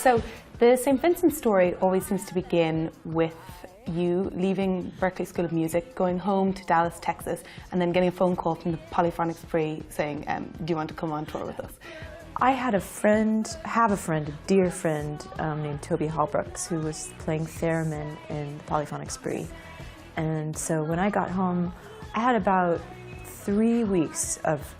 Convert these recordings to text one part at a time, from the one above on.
So the St. Vincent story always seems to begin with you leaving Berklee School of Music, going home to Dallas, Texas, and then getting a phone call from the Polyphonic Spree saying, do you want to come on tour with us? I had a dear friend named Toby Hallbrooks, who was playing theremin in the Polyphonic Spree. And so when I got home, I had about 3 weeks of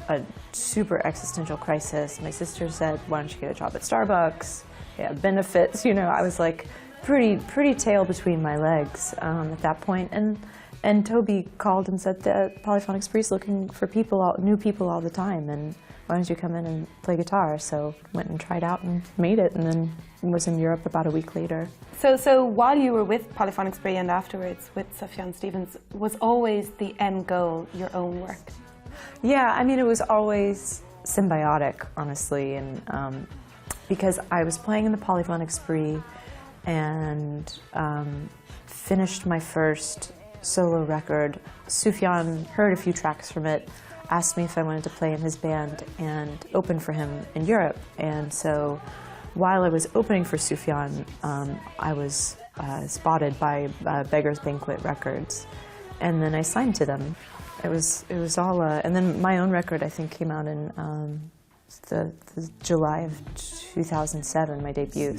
a super existential crisis. My sister said, why don't you get a job at Starbucks? Yeah, benefits, you know. I was like pretty tail between my legs at that point. And Toby called and said that Polyphonic Spree's looking for new people all the time, and why don't you come in and play guitar? So went and tried out and made it, and then was in Europe about a week later. So while you were with Polyphonic Spree and afterwards with Sufjan Stevens, was always the end goal your own work? Yeah, I mean, it was always symbiotic, honestly, and because I was playing in the Polyphonic Spree and finished my first solo record. Sufjan heard a few tracks from it, asked me if I wanted to play in his band and open for him in Europe. And so while I was opening for Sufjan, I was spotted by Beggars Banquet Records, and then I signed to them. It was all, and then my own record, I think, came out in the July of 2007, my debut.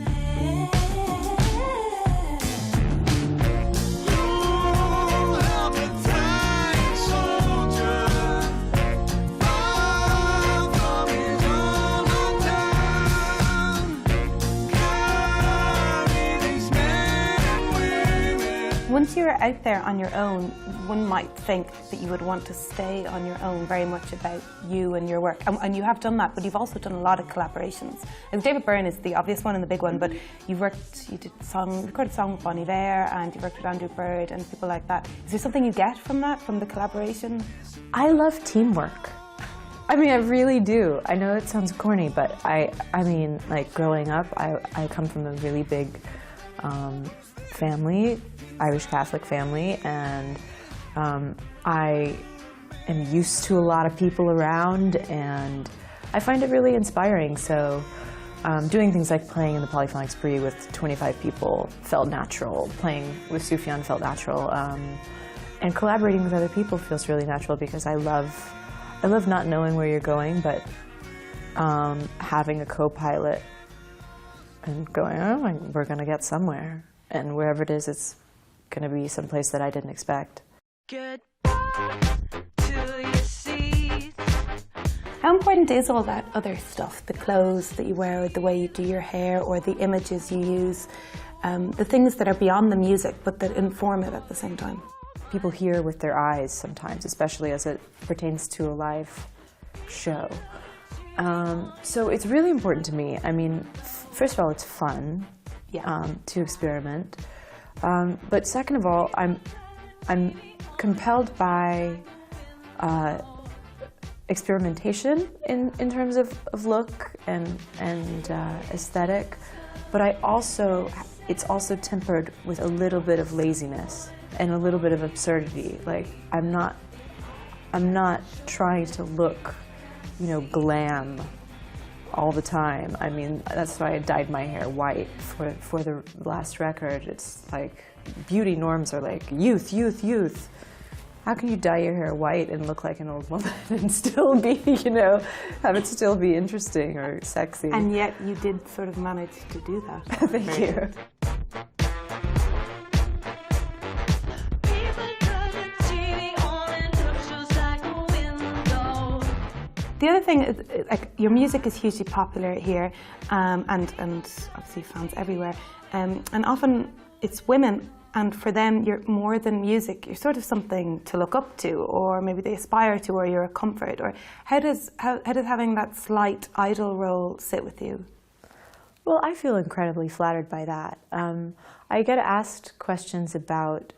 Once you're out there on your own, one might think that you would want to stay on your own, very much about you and your work. And you have done that, but you've also done a lot of collaborations. And David Byrne is the obvious one and the big one, but you recorded a song with Bon Iver, and you worked with Andrew Bird and people like that. Is there something you get from that, from the collaboration? I love teamwork. I mean, I really do. I know it sounds corny, but I mean, like, growing up, I come from a really big family, Irish Catholic family, and I am used to a lot of people around, and I find it really inspiring. So doing things like playing in the Polyphonic Spree with 25 people felt natural. Playing with Sufjan felt natural. And collaborating with other people feels really natural because I love not knowing where you're going, but having a co-pilot and going, oh, we're going to get somewhere. And wherever it is, it's going to be someplace that I didn't expect. How important is all that other stuff, the clothes that you wear, or the way you do your hair, or the images you use, the things that are beyond the music but that inform it at the same time? People hear with their eyes sometimes, especially as it pertains to a live show. So it's really important to me. I mean, first of all, it's fun. Yeah. To experiment, but second of all, I'm compelled by experimentation in terms of look and aesthetic, but it's also tempered with a little bit of laziness and a little bit of absurdity. Like, I'm not trying to look, you know, glam all the time. I mean, that's why I dyed my hair white for the last record. It's like, beauty norms are like youth, youth, youth. How can you dye your hair white and look like an old woman and still be, you know, have it still be interesting or sexy? And yet you did sort of manage to do that. Thank you. The other thing is, like, your music is hugely popular here, and obviously fans everywhere, and often it's women, and for them you're more than music. You're sort of something to look up to, or maybe they aspire to, or you're a comfort. Or how does having that slight idol role sit with you? Well, I feel incredibly flattered by that. I get asked questions about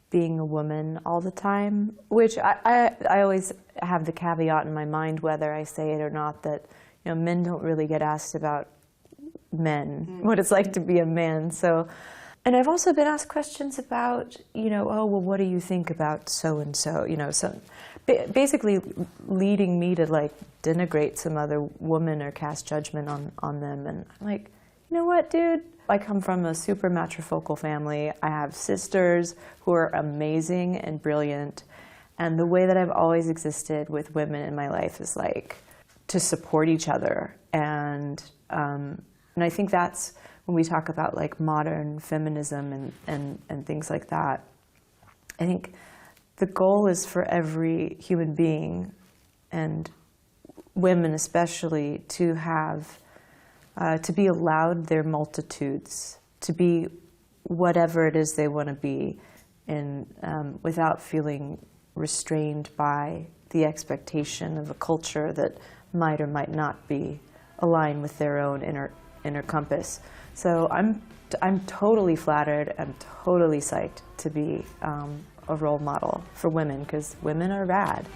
being a woman all the time, which I always have the caveat in my mind, whether I say it or not, that, you know, men don't really get asked about men, what it's like to be a man. So And I've also been asked questions about, you know, oh, well, what do you think about so-and-so? You know, basically leading me to, like, denigrate some other woman or cast judgment on them. And I'm like, you know what, dude? I come from a super matrifocal family. I have sisters who are amazing and brilliant. And the way that I've always existed with women in my life is, like, to support each other. And I think that's when we talk about, like, modern feminism and things like that. I think the goal is for every human being, and women especially, to have, to be allowed their multitudes, to be whatever it is they want to be, in, without feeling restrained by the expectation of a culture that might or might not be aligned with their own inner compass. So I'm totally flattered. I'm totally psyched to be a role model for women, because women are rad.